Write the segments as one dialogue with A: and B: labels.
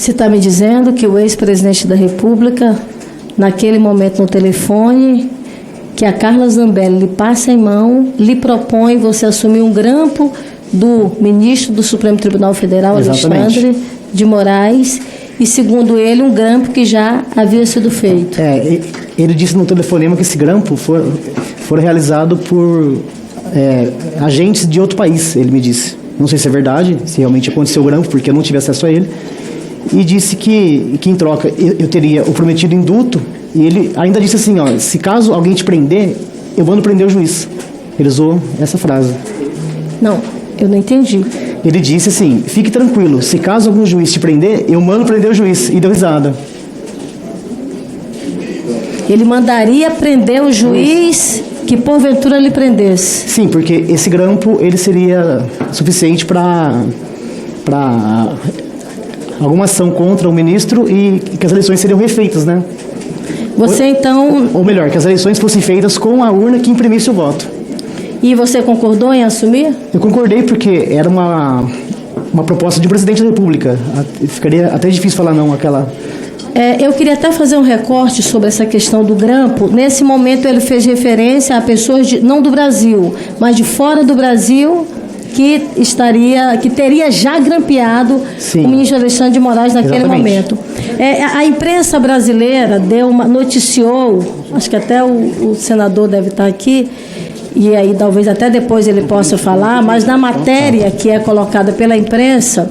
A: Você está me dizendo que o ex-presidente da República, naquele momento no telefone, que a Carla Zambelli lhe passa em mão, lhe propõe você assumir um grampo do ministro do Supremo Tribunal Federal,
B: Exatamente.
A: Alexandre de Moraes, e, segundo ele, um grampo que já havia sido feito.
B: Ele disse no telefonema que esse grampo foi realizado por agentes de outro país, ele me disse. Não sei se é verdade, se realmente aconteceu o grampo, porque eu não tive acesso a ele. E disse que em troca eu teria o prometido indulto, e ele ainda disse assim, ó, se caso alguém te prender, eu mando prender o juiz. Ele usou essa frase.
A: Não, eu não entendi.
B: Ele disse assim, fique tranquilo, se caso algum juiz te prender, eu mando prender o juiz. E deu risada.
A: Ele mandaria prender o juiz que porventura lhe prendesse.
B: Sim, porque esse grampo ele seria suficiente para alguma ação contra o ministro e que as eleições seriam refeitas, né?
A: Você então...
B: Ou melhor, que as eleições fossem feitas com a urna que imprimisse o voto.
A: E você concordou em assumir?
B: Eu concordei porque era uma proposta de presidente da República. Ficaria até difícil falar não àquela...
A: Eu queria até fazer um recorte sobre essa questão do grampo. Nesse momento ele fez referência a pessoas não do Brasil, mas de fora do Brasil, que teria já grampeado
B: Sim.
A: o ministro Alexandre de Moraes naquele
B: Exatamente.
A: momento. A imprensa brasileira noticiou, acho que até o senador deve estar aqui, e aí talvez até depois ele possa falar, mas na matéria que é colocada pela imprensa,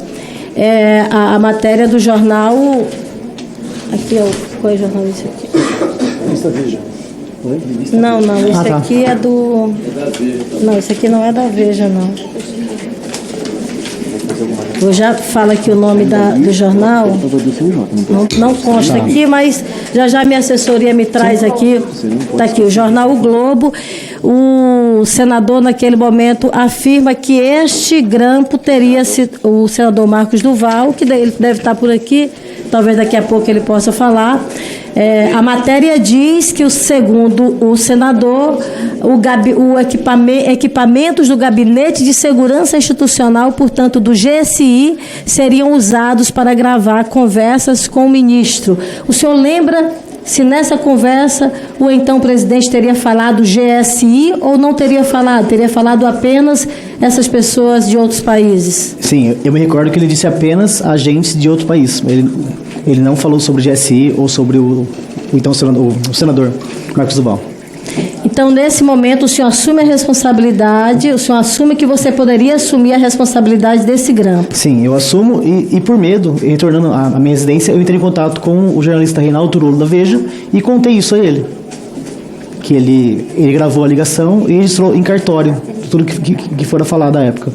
A: a matéria do jornal... Aqui qual é o jornal esse aqui?
B: Revista Veja.
A: Não, esse aqui é do... Não, esse aqui não é da Veja, não. Eu já falo aqui o nome do jornal. Não consta aqui, mas já minha assessoria me traz aqui. Está aqui, o jornal O Globo. O senador, naquele momento, afirma que este grampo teria sido... O senador Marcos Duval, que ele deve estar por aqui, talvez daqui a pouco ele possa falar. A matéria diz que, segundo o senador, equipamentos do Gabinete de Segurança Institucional, portanto do GSI, seriam usados para gravar conversas com o ministro. O senhor lembra se nessa conversa o então presidente teria falado GSI ou não teria falado? Teria falado apenas essas pessoas de outros países?
B: Sim, eu me recordo que ele disse apenas agentes de outro país. Ele não falou sobre o GSI ou sobre o senador Marcos Duval.
A: Então, nesse momento, o senhor assume a responsabilidade, o senhor assume que você poderia assumir a responsabilidade desse grampo?
B: Sim, eu assumo e por medo, retornando à minha residência, eu entrei em contato com o jornalista Reinaldo Turolo da Veja e contei isso a ele. Que ele gravou a ligação e registrou em cartório tudo que fora falado à época.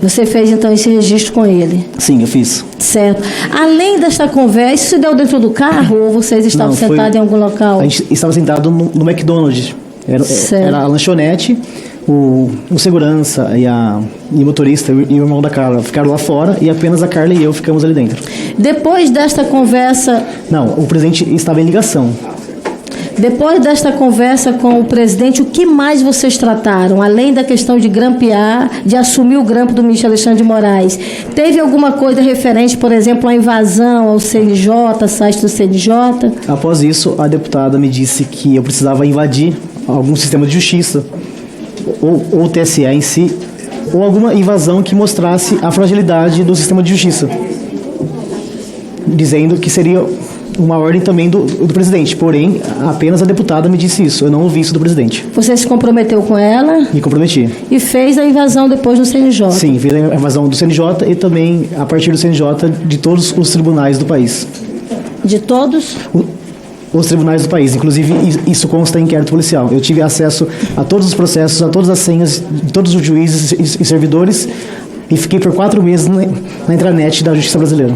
A: Você fez, então, esse registro com ele?
B: Sim, eu fiz.
A: Certo. Além desta conversa, isso se deu dentro do carro ou vocês estavam sentados em algum local?
B: A gente estava sentado no McDonald's. Era a lanchonete, o segurança e o motorista e o irmão da Carla ficaram lá fora e apenas a Carla e eu ficamos ali dentro.
A: Depois desta conversa... Não,
B: o presidente estava em ligação.
A: Depois desta conversa com o presidente, o que mais vocês trataram? Além da questão de grampear, de assumir o grampo do ministro Alexandre de Moraes, teve alguma coisa referente, por exemplo, à invasão ao CNJ, site do CNJ?
B: Após isso, a deputada me disse que eu precisava invadir algum sistema de justiça, ou o TSE em si, ou alguma invasão que mostrasse a fragilidade do sistema de justiça, dizendo que seria uma ordem também do presidente, porém, apenas a deputada me disse isso, eu não ouvi isso do presidente.
A: Você se comprometeu com ela?
B: Me comprometi.
A: E fez a invasão depois do CNJ?
B: Sim, fiz a invasão do CNJ e também, a partir do CNJ, de todos os tribunais do país.
A: De todos?
B: Os tribunais do país, inclusive isso consta em inquérito policial. Eu tive acesso a todos os processos, a todas as senhas, de todos os juízes e servidores e fiquei por 4 meses na intranet da Justiça Brasileira.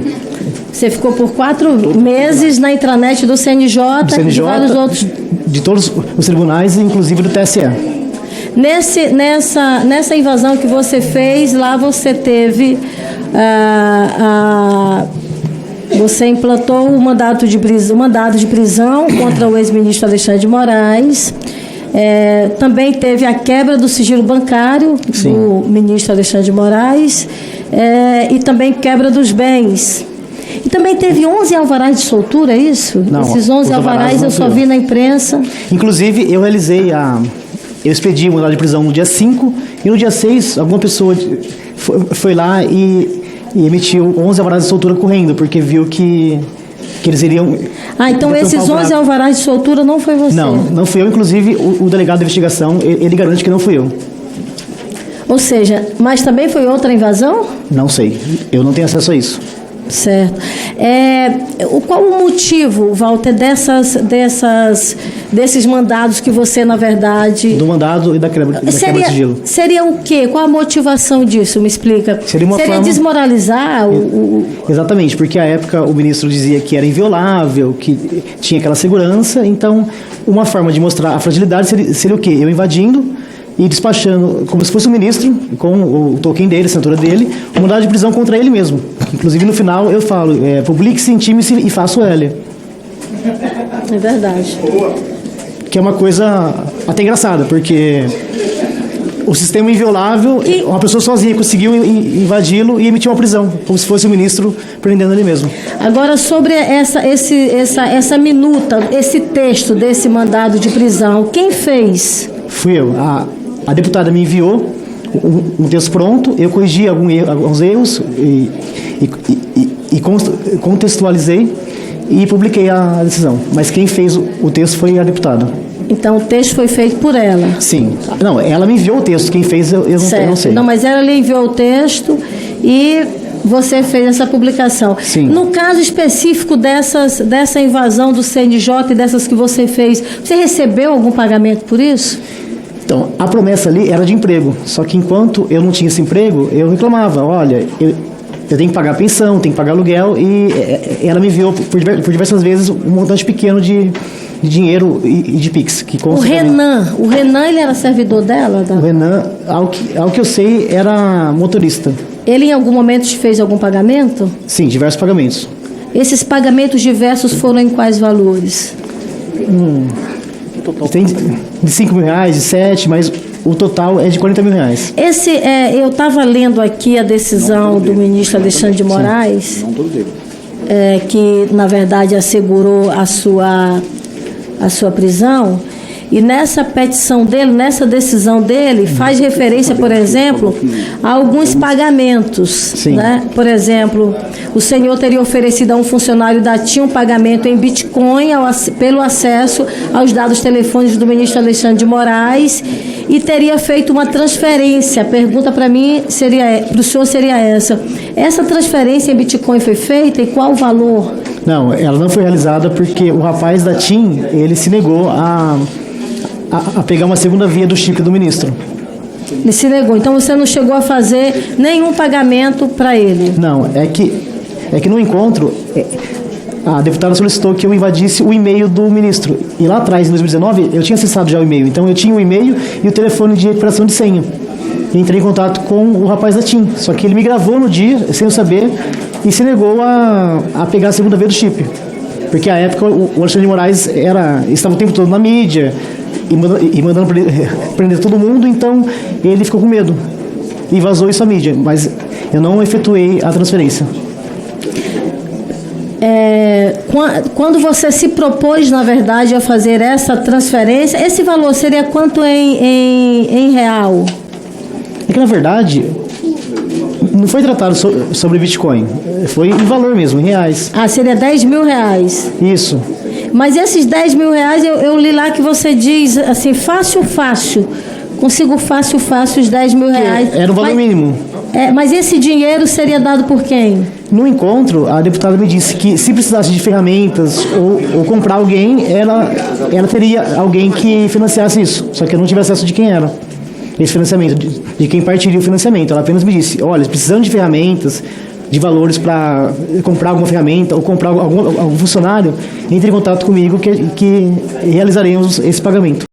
A: Você ficou por 4 meses na intranet do CNJ, e de vários outros...
B: De todos os tribunais, inclusive do TSE.
A: Nessa invasão que você fez, lá você teve... Você implantou um mandado de prisão contra o ex-ministro Alexandre de Moraes. Também teve a quebra do sigilo bancário
B: Sim.
A: do ministro Alexandre de Moraes e também quebra dos bens. E também teve 11 alvarás de soltura, é isso?
B: Não,
A: esses 11
B: os
A: alvarás eu só vi na imprensa.
B: Inclusive, eu expedi o mandado de prisão no dia 5 e no dia 6, alguma pessoa foi lá e emitiu 11 alvarás de soltura correndo, porque viu que eles iriam...
A: Então esses 11 alvarás de soltura não foi você?
B: Não fui eu. Inclusive, o delegado de investigação, ele garante que não fui eu.
A: Ou seja, mas também foi outra invasão?
B: Não sei. Eu não tenho acesso a isso.
A: Certo. Qual o motivo, Walter, desses mandados que você, na verdade...
B: Do mandado e da quebra de sigilo.
A: Seria o quê? Qual a motivação disso? Me explica. Seria desmoralizar
B: Exatamente, porque à época o ministro dizia que era inviolável, que tinha aquela segurança, então uma forma de mostrar a fragilidade seria o quê? Eu invadindo e despachando, como se fosse o ministro, com o token dele, a assinatura dele, o mandado de prisão contra ele mesmo. Inclusive, no final, eu falo, publique-se, intime-se e faça o L.
A: É verdade.
B: Que é uma coisa até engraçada, porque o sistema inviolável, uma pessoa sozinha conseguiu invadi-lo e emitir uma prisão, como se fosse o ministro prendendo ele mesmo.
A: Agora, sobre essa minuta, esse texto desse mandado de prisão, quem fez?
B: Fui eu. A deputada me enviou um texto pronto, eu corrigi alguns erros e contextualizei e publiquei a decisão. Mas quem fez o texto foi a deputada.
A: Então o texto foi feito por ela?
B: Sim. Não, ela me enviou o texto. Quem fez eu não sei.
A: Não, mas ela lhe enviou o texto e você fez essa publicação.
B: Sim.
A: No caso específico dessa invasão do CNJ e dessas que você fez, você recebeu algum pagamento por isso?
B: Então, a promessa ali era de emprego. Só que enquanto eu não tinha esse emprego, eu reclamava, olha, eu tenho que pagar pensão, tenho que pagar aluguel, e ela me enviou por diversas vezes um montante pequeno de dinheiro e de Pix.
A: O Renan, ele era servidor dela?
B: O Renan, ao que eu sei, era motorista.
A: Ele em algum momento te fez algum pagamento?
B: Sim, diversos pagamentos.
A: Esses pagamentos diversos foram em quais valores?
B: Tem de 5 mil reais, de 7, mas o total é de 40 mil reais.
A: Eu estava lendo aqui a decisão do ministro Alexandre de Moraes, que na verdade assegurou a sua prisão. E nessa petição dele, nessa decisão dele, faz referência, por exemplo, a alguns pagamentos. Né? Por exemplo, o senhor teria oferecido a um funcionário da TIM um pagamento em Bitcoin pelo acesso aos dados telefônicos do ministro Alexandre de Moraes e teria feito uma transferência. A pergunta para mim para o senhor seria essa. Essa transferência em Bitcoin foi feita e qual o valor?
B: Não, ela não foi realizada porque o rapaz da TIM, ele se negou a pegar uma segunda via do chip do ministro.
A: Ele se negou. Então você não chegou a fazer nenhum pagamento para ele?
B: Não, é que no encontro a deputada solicitou que eu invadisse o e-mail do ministro. E lá atrás, em 2019, eu tinha acessado já o e-mail. Então eu tinha o e-mail e o telefone de recuperação de senha. E entrei em contato com o rapaz da TIM. Só que ele me gravou no dia, sem eu saber, e se negou a pegar a segunda via do chip. Porque à época o Alexandre de Moraes estava o tempo todo na mídia e mandando prender todo mundo, então ele ficou com medo e vazou isso à mídia, mas eu não efetuei a transferência.
A: Quando você se propôs, na verdade, a fazer essa transferência, esse valor seria quanto em real?
B: É que, na verdade, não foi tratado sobre Bitcoin, foi em valor mesmo, em reais.
A: Seria 10 mil reais?
B: Isso.
A: Mas esses 10 mil reais, eu li lá que você diz assim, fácil, consigo fácil os 10 mil reais.
B: Era o valor mínimo.
A: Mas esse dinheiro seria dado por quem?
B: No encontro, a deputada me disse que se precisasse de ferramentas ou comprar alguém, ela teria alguém que financiasse isso. Só que eu não tive acesso de quem era esse financiamento, de quem partiria o financiamento. Ela apenas me disse, olha, precisando de ferramentas, de valores para comprar alguma ferramenta ou comprar algum funcionário, entre em contato comigo que realizaremos esse pagamento.